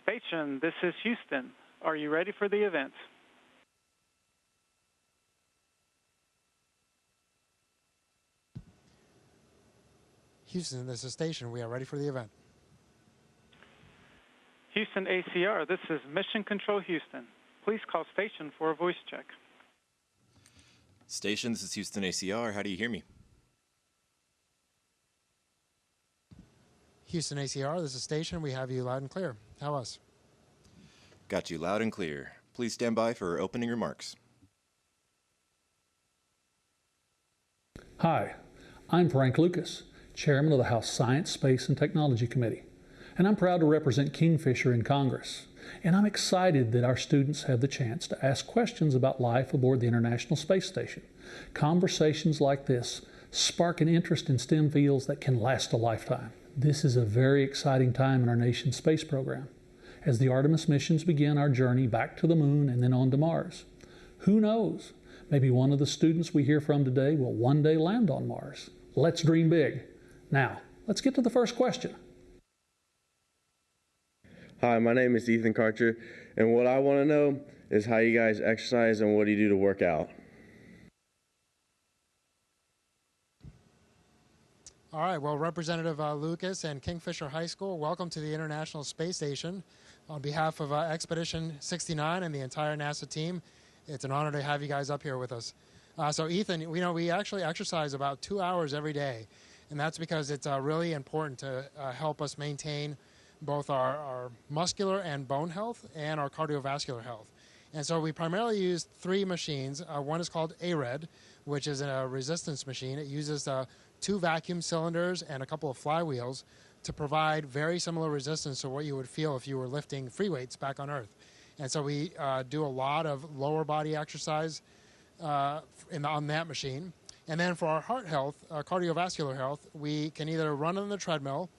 Station, this is Houston. Are you ready for the event? Houston, this is Station. We are ready for the event. Houston ACR, this is Mission Control Houston. Please call Station for a voice check. Station, this is Houston ACR. How do you hear me? Houston ACR, this is Station. We have you loud and clear. How us? Got you loud and clear. Please stand by for opening remarks. Hi, I'm Frank Lucas, Chairman of the House Science, Space, and Technology Committee, and I'm proud to represent Kingfisher in Congress. And I'm excited that our students have the chance to ask questions about life aboard the International Space Station. Conversations like this spark an interest in STEM fields that can last a lifetime. This is a very exciting time in our nation's space program, as the Artemis missions begin our journey back to the moon and then on to Mars. Who knows? Maybe one of the students we hear from today will one day land on Mars. Let's dream big. Now, let's get to the first question. Hi, my name is Ethan Karcher, and what I want to know is how you guys exercise and what do you do to work out? All right, well, Representative Lucas and Kingfisher High School, welcome to the International Space Station. On behalf of Expedition 69 and the entire NASA team, it's an honor to have you guys up here with us. So Ethan, we actually exercise about 2 hours every day, and that's because it's really important to help us maintain both our muscular and bone health and our cardiovascular health. And so we primarily use 3 machines. One is called ARED, which is a resistance machine. It uses 2 vacuum cylinders and a couple of flywheels to provide very similar resistance to what you would feel if you were lifting free weights back on Earth. And so we do a lot of lower body exercise on that machine. And then for our heart health, cardiovascular health, we can either run on the treadmill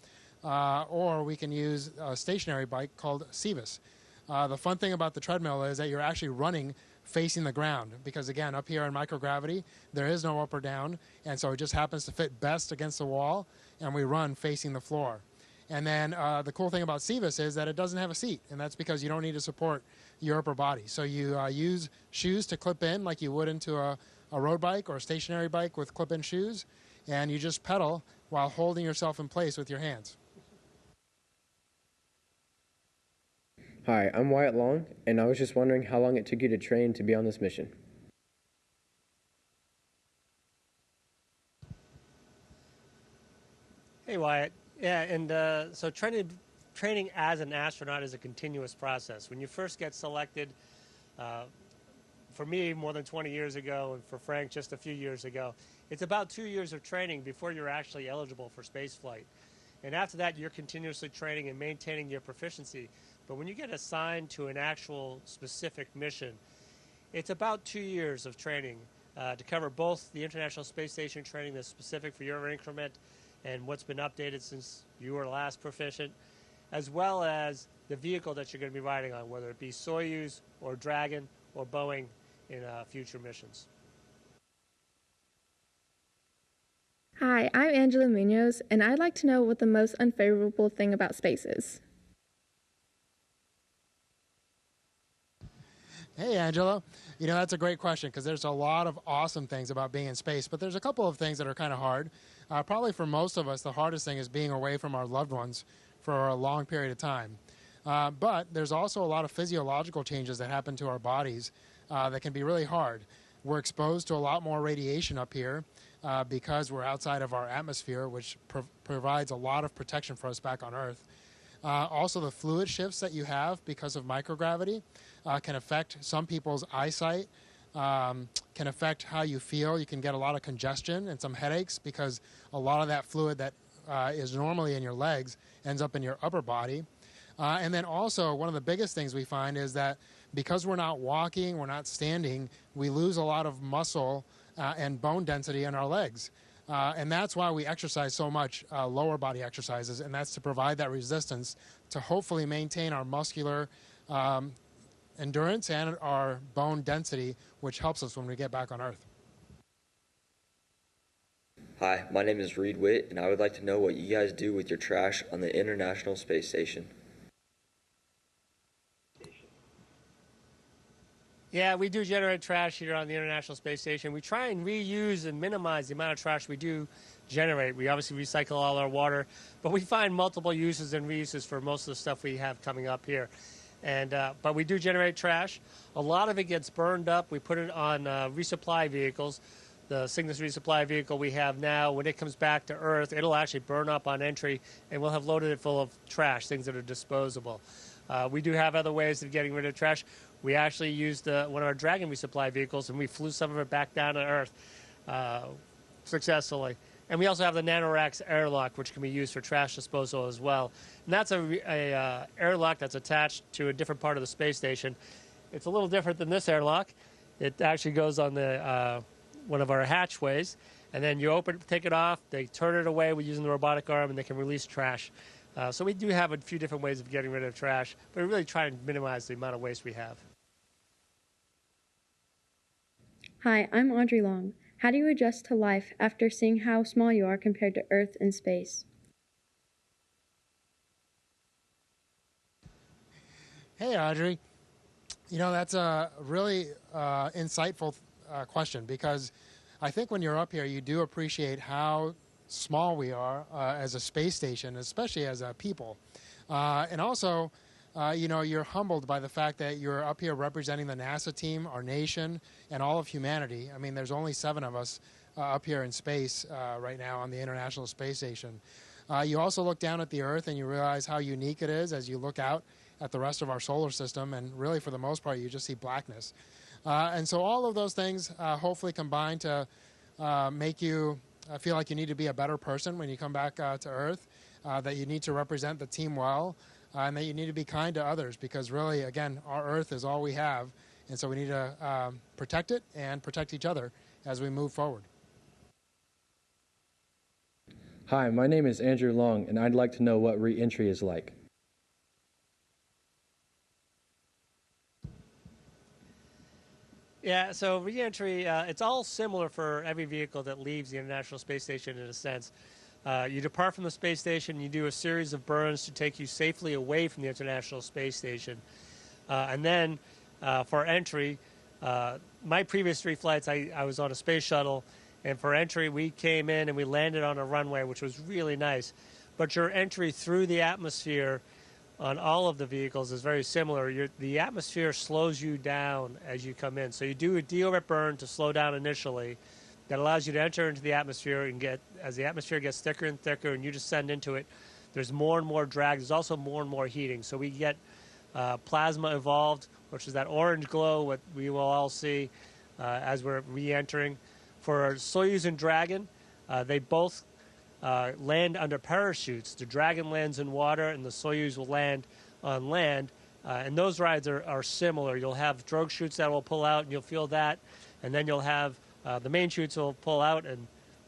or we can use a stationary bike called Cevis. The fun thing about the treadmill is that you're actually running facing the ground because, again, up here in microgravity, there is no up or down, and so it just happens to fit best against the wall, and we run facing the floor. And then the cool thing about Cevis is that it doesn't have a seat, and that's because you don't need to support your upper body. So you use shoes to clip in like you would into a road bike or a stationary bike with clip-in shoes, and you just pedal while holding yourself in place with your hands. Hi, I'm Wyatt Long, and I was just wondering how long it took you to train to be on this mission. Hey, Wyatt. Yeah, and so training as an astronaut is a continuous process. When you first get selected, for me more than 20 years ago, and for Frank just a few years ago, it's about 2 years of training before you're actually eligible for spaceflight. And after that, you're continuously training and maintaining your proficiency. But when you get assigned to an actual specific mission, it's about 2 years of training to cover both the International Space Station training that's specific for your increment and what's been updated since you were last proficient, as well as the vehicle that you're going to be riding on, whether it be Soyuz or Dragon or Boeing in future missions. Hi, I'm Angela Munoz, and I'd like to know what the most unfavorable thing about space is. Hey, Angela. That's a great question because there's a lot of awesome things about being in space, but there's a couple of things that are kind of hard. Probably for most of us, the hardest thing is being away from our loved ones for a long period of time. But there's also a lot of physiological changes that happen to our bodies that can be really hard. We're exposed to a lot more radiation up here because we're outside of our atmosphere, which provides a lot of protection for us back on Earth. Also, the fluid shifts that you have because of microgravity can affect some people's eyesight, can affect how you feel. You can get a lot of congestion and some headaches because a lot of that fluid that is normally in your legs ends up in your upper body. And then also, one of the biggest things we find is that because we're not walking, we're not standing, we lose a lot of muscle and bone density in our legs. And that's why we exercise so much lower body exercises, and that's to provide that resistance to hopefully maintain our muscular endurance and our bone density, which helps us when we get back on Earth. Hi, my name is Reed Witt, and I would like to know what you guys do with your trash on the International Space Station. Yeah, we do generate trash here on the International Space Station. We try and reuse and minimize the amount of trash we do generate. We obviously recycle all our water, but we find multiple uses and reuses for most of the stuff we have coming up here. And but we do generate trash. A lot of it gets burned up. We put it on resupply vehicles. The Cygnus resupply vehicle we have now, when it comes back to Earth, it'll actually burn up on entry, and we'll have loaded it full of trash, things that are disposable. We do have other ways of getting rid of trash. We actually used one of our Dragon resupply vehicles, and we flew some of it back down to Earth successfully. And we also have the NanoRacks airlock, which can be used for trash disposal as well. And that's a airlock that's attached to a different part of the space station. It's a little different than this airlock. It actually goes on the one of our hatchways, and then you take it off, they turn it away with using the robotic arm, and they can release trash. So we do have a few different ways of getting rid of trash, but we really try and minimize the amount of waste we have. Hi, I'm Audrey Long. How do you adjust to life after seeing how small you are compared to Earth and space? Hey, Audrey. You know, that's a really insightful question, because I think when you're up here, you do appreciate how small we are as a space station, especially as a people. And also, you know, you're humbled by the fact that you're up here representing the NASA team, our nation, and all of humanity. I mean, there's only 7 of us up here in space right now on the International Space Station. You also look down at the Earth and you realize how unique it is as you look out at the rest of our solar system, and really for the most part you just see blackness. And so all of those things hopefully combine to make you feel like you need to be a better person when you come back to Earth, that you need to represent the team well, and that you need to be kind to others, because really, again, our Earth is all we have, and so we need to protect it and protect each other as we move forward. Hi, my name is Andrew Long, and I'd like to know what re-entry is like. Yeah, so re-entry, it's all similar for every vehicle that leaves the International Space Station in a sense. You depart from the space station, you do a series of burns to take you safely away from the International Space Station. And then for entry, my previous 3 flights, I was on a space shuttle, and for entry we came in and we landed on a runway, which was really nice. But your entry through the atmosphere on all of the vehicles is very similar. The atmosphere slows you down as you come in. So you do a deorbit burn to slow down initially. That allows you to enter into the atmosphere and as the atmosphere gets thicker and thicker and you descend into it, there's more and more drag. There's also more and more heating. So we get plasma evolved, which is that orange glow, what we will all see as we're re-entering. For Soyuz and Dragon, they both land under parachutes. The Dragon lands in water and the Soyuz will land on land. And those rides are similar. You'll have drogue chutes that will pull out and you'll feel that. And then you'll have the main chutes will pull out, and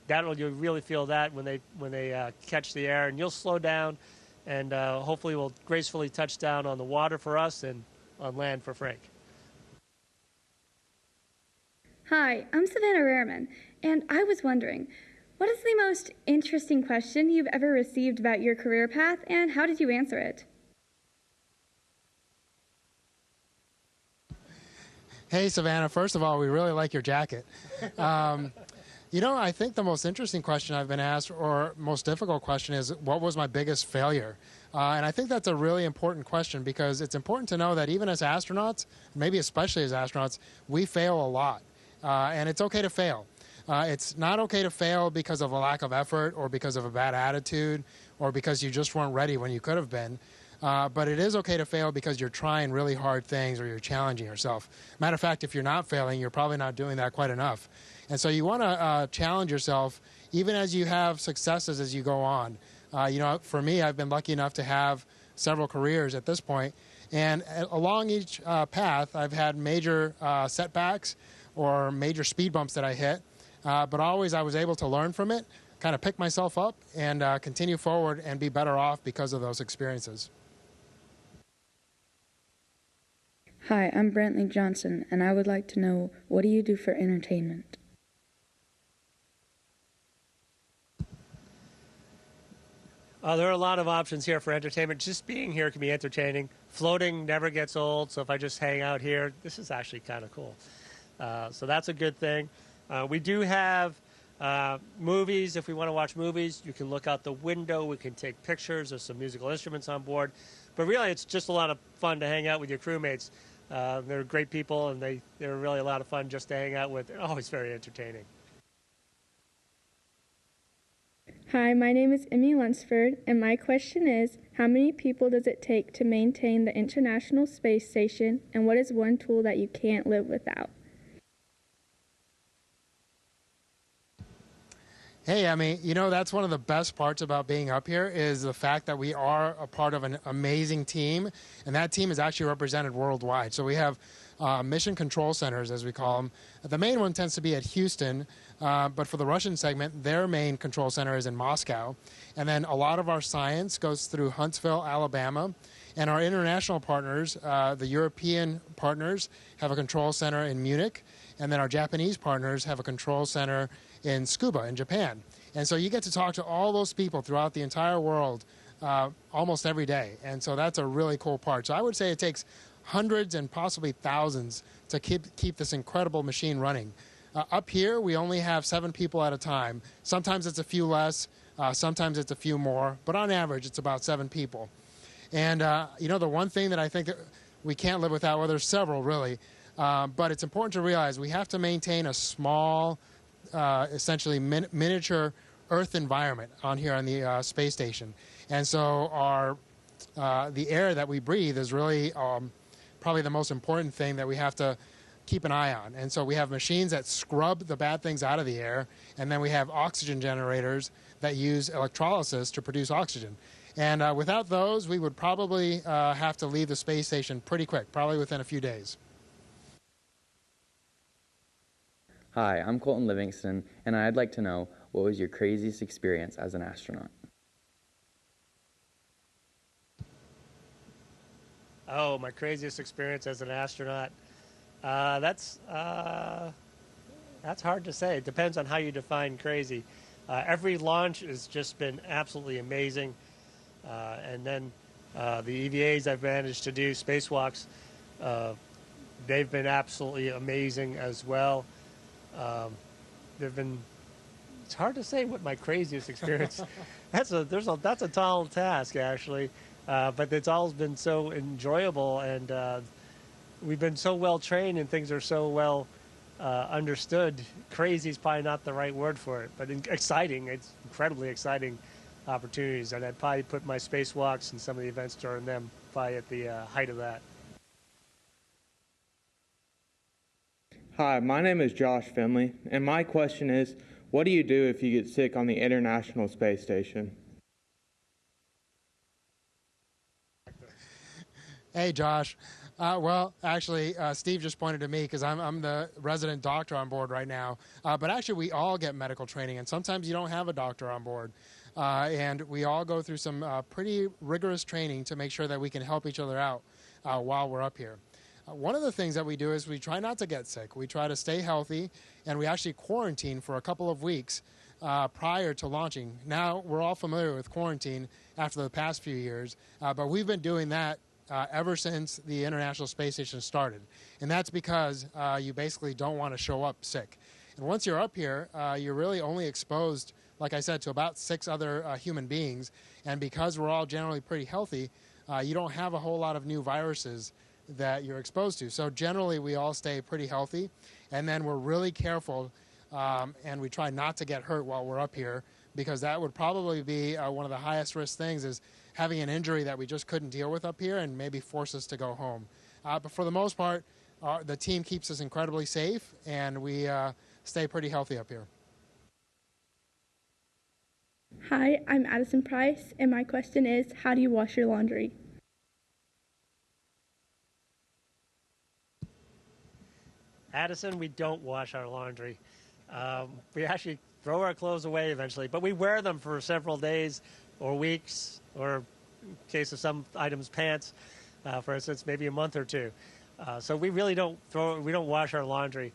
you'll really feel that when they catch the air. And you'll slow down, and hopefully we'll gracefully touch down on the water for us and on land for Frank. Hi, I'm Savannah Rehrman, and I was wondering, what is the most interesting question you've ever received about your career path, and how did you answer it? Hey, Savannah, first of all, we really like your jacket. You know, I think the most interesting question I've been asked, or most difficult question, is what was my biggest failure? And I think that's a really important question, because it's important to know that even as astronauts, maybe especially as astronauts, we fail a lot. And it's okay to fail. It's not okay to fail because of a lack of effort or because of a bad attitude or because you just weren't ready when you could have been. But it is okay to fail because you're trying really hard things or you're challenging yourself. Matter of fact, if you're not failing, you're probably not doing that quite enough. And so you want to challenge yourself even as you have successes as you go on. You know, for me, I've been lucky enough to have several careers at this point. And along each path, I've had major setbacks or major speed bumps that I hit. But always I was able to learn from it, kind of pick myself up and continue forward and be better off because of those experiences. Hi, I'm Brantley Johnson, and I would like to know, what do you do for entertainment? There are a lot of options here for entertainment. Just being here can be entertaining. Floating never gets old, so if I just hang out here, this is actually kind of cool. So that's a good thing. We do have movies. If we want to watch movies, you can look out the window. We can take pictures. There's some musical instruments on board. But really, it's just a lot of fun to hang out with your crewmates. They're great people, and they're really a lot of fun just to hang out with. They're always very entertaining. Hi, my name is Emmy Lunsford, and my question is, how many people does it take to maintain the International Space Station, and what is one tool that you can't live without? Hey, Emmy, you know, that's one of the best parts about being up here is the fact that we are a part of an amazing team, and that team is actually represented worldwide. So we have mission control centers, as we call them. The main one tends to be at Houston, but for the Russian segment, their main control center is in Moscow. And then a lot of our science goes through Huntsville, Alabama. And our international partners, the European partners, have a control center in Munich. And then our Japanese partners have a control center in Tsukuba in Japan. And so you get to talk to all those people throughout the entire world almost every day. And so that's a really cool part. So I would say it takes hundreds and possibly thousands to keep this incredible machine running. Up here, we only have 7 people at a time. Sometimes it's a few less, sometimes it's a few more, but on average, it's about 7 people. And, you know, the one thing that I think that we can't live without, well, there's several really, but it's important to realize we have to maintain a small, essentially miniature Earth environment on here on the space station. And so the air that we breathe is really probably the most important thing that we have to keep an eye on. And so we have machines that scrub the bad things out of the air, and then we have oxygen generators that use electrolysis to produce oxygen. And without those, we would probably have to leave the space station pretty quick, probably within a few days. Hi, I'm Colton Livingston, and I'd like to know, what was your craziest experience as an astronaut? Oh, my craziest experience as an astronaut. That's hard to say. It depends on how you define crazy. Every launch has just been absolutely amazing. And then the EVAs I've managed to do, spacewalks, they've been absolutely amazing as well. It's hard to say what my craziest experience. That's a tall task, actually. But it's all been so enjoyable, and we've been so well trained, and things are so well understood. Crazy is probably not the right word for it, but exciting. It's incredibly exciting opportunities, and I'd probably put my spacewalks and some of the events during them probably at the height of that. Hi, my name is Josh Finley, and my question is, what do you do if you get sick on the International Space Station? Hey, Josh. Well, actually, Steve just pointed to me because I'm the resident doctor on board right now. But actually, we all get medical training, and sometimes you don't have a doctor on board. And we all go through some pretty rigorous training to make sure that we can help each other out while we're up here. One of the things that we do is we try not to get sick. We try to stay healthy, and we actually quarantine for a couple of weeks prior to launching. Now, we're all familiar with quarantine after the past few years, but we've been doing that ever since the International Space Station started. And that's because you basically don't want to show up sick. And once you're up here, you're really only exposed, like I said, to about 6 other human beings. And because we're all generally pretty healthy, you don't have a whole lot of new viruses that you're exposed to. So generally, we all stay pretty healthy. And then we're really careful, and we try not to get hurt while we're up here, because that would probably be one of the highest risk things, is having an injury that we just couldn't deal with up here and maybe force us to go home. But for the most part, the team keeps us incredibly safe, and we stay pretty healthy up here. Hi, I'm Addison Price, and my question is, how do you wash your laundry? Addison, we don't wash our laundry. We actually throw our clothes away eventually, but we wear them for several days or weeks, or in case of some items, pants, for instance, maybe a month or two. So we really don't wash our laundry.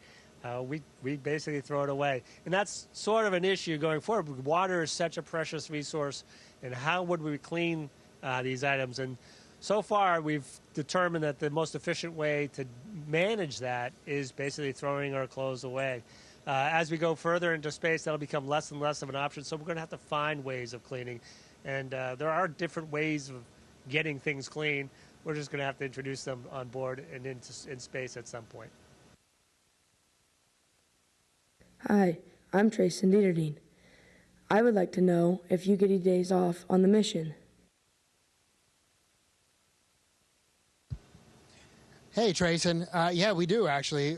We basically throw it away. And that's sort of an issue going forward. Water is such a precious resource, and how would we clean these items? And so far, we've determined that the most efficient way to manage that is basically throwing our clothes away. As we go further into space, that'll become less and less of an option, so we're going to have to find ways of cleaning. And there are different ways of getting things clean. We're just going to have to introduce them on board and in space at some point. Hi, I'm Trayson Dieterding. I would like to know if you get any days off on the mission. Hey, Trayson. Yeah, we do, actually.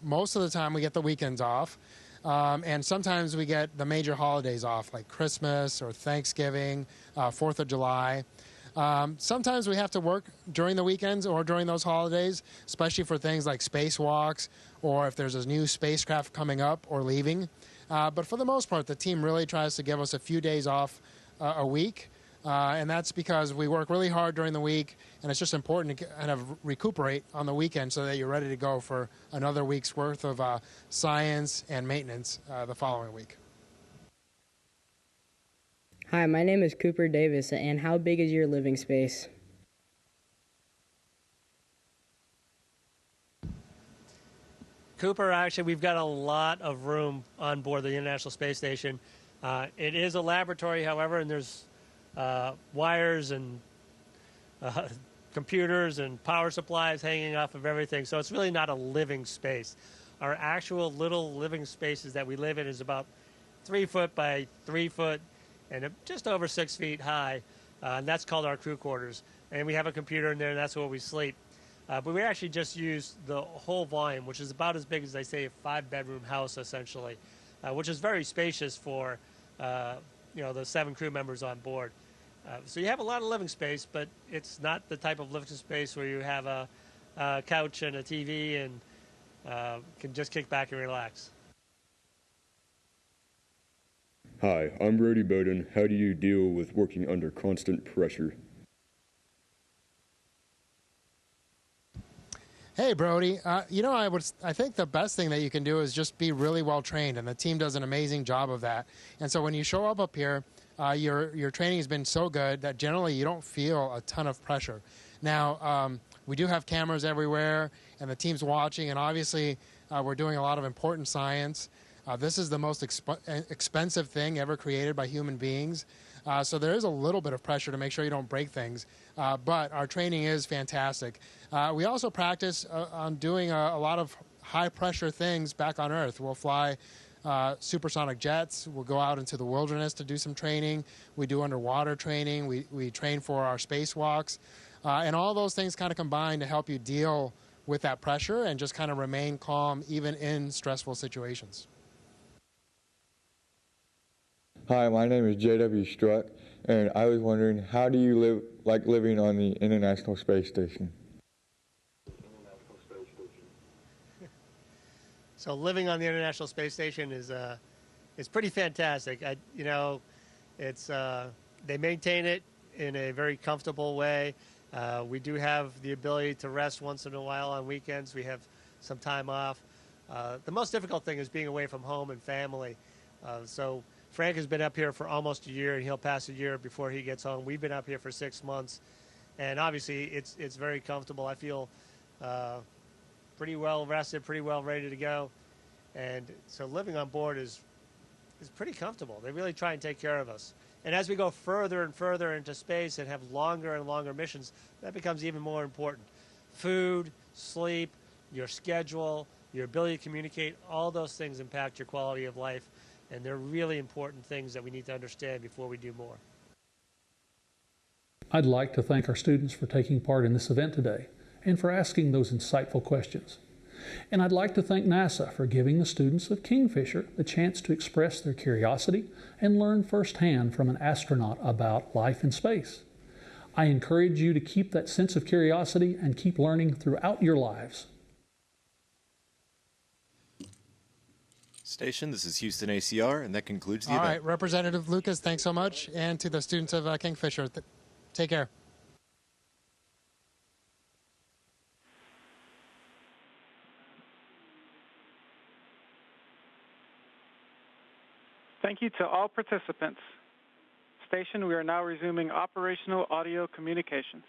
Most of the time we get the weekends off. And sometimes we get the major holidays off, like Christmas or Thanksgiving, 4th of July. Sometimes we have to work during the weekends or during those holidays, especially for things like spacewalks or if there's a new spacecraft coming up or leaving. But for the most part, the team really tries to give us a few days off a week. And that's because we work really hard during the week, and it's just important to kind of recuperate on the weekend so that you're ready to go for another week's worth of science and maintenance the following week. Hi, my name is Cooper Davis, and how big is your living space? Cooper, actually, we've got a lot of room on board the International Space Station. It is a laboratory, however, and there's wires and computers and power supplies hanging off of everything, so it's really not a living space. Our actual little living spaces that we live in is about 3 foot by 3 foot and just over 6 feet high, and that's called our crew quarters. And we have a computer in there, and that's where we sleep. But we actually just use the whole volume, which is about as big as, they say, a 5-bedroom house, essentially, which is very spacious for the 7 crew members on board. So you have a lot of living space, but it's not the type of living space where you have a couch and a TV and can just kick back and relax. Hi, I'm Brody Bowden. How do you deal with working under constant pressure? Hey, Brody. I think the best thing that you can do is just be really well trained, and the team does an amazing job of that. And so when you show up here, your training has been so good that generally you don't feel a ton of pressure. Now, we do have cameras everywhere, and the team's watching, and obviously we're doing a lot of important science. This is the most expensive thing ever created by human beings. So there is a little bit of pressure to make sure you don't break things. But our training is fantastic. We also practice on doing a lot of high-pressure things back on Earth. We'll fly supersonic jets. We'll go out into the wilderness to do some training. We do underwater training. We train for our spacewalks. And all those things kind of combine to help you deal with that pressure and just kind of remain calm even in stressful situations. Hi, my name is J.W. Strutt, and I was wondering, how do you like living on the International Space Station? So living on the International Space Station is pretty fantastic. They maintain it in a very comfortable way. We do have the ability to rest once in a while on weekends. We have some time off. The most difficult thing is being away from home and family. So Frank has been up here for almost a year, and he'll pass a year before he gets home. We've been up here for 6 months, and obviously it's very comfortable. I feel pretty well rested, pretty well ready to go, and so living on board is pretty comfortable. They really try and take care of us. And as we go further and further into space and have longer and longer missions, that becomes even more important. Food, sleep, your schedule, your ability to communicate, all those things impact your quality of life. And they're really important things that we need to understand before we do more. I'd like to thank our students for taking part in this event today and for asking those insightful questions. And I'd like to thank NASA for giving the students of Kingfisher the chance to express their curiosity and learn firsthand from an astronaut about life in space. I encourage you to keep that sense of curiosity and keep learning throughout your lives. Station, this is Houston ACR, and that concludes the All event. right, Representative Lucas, thanks so much. And to the students of Kingfisher, take care. Thank you to all participants. Station, we are now resuming operational audio communications.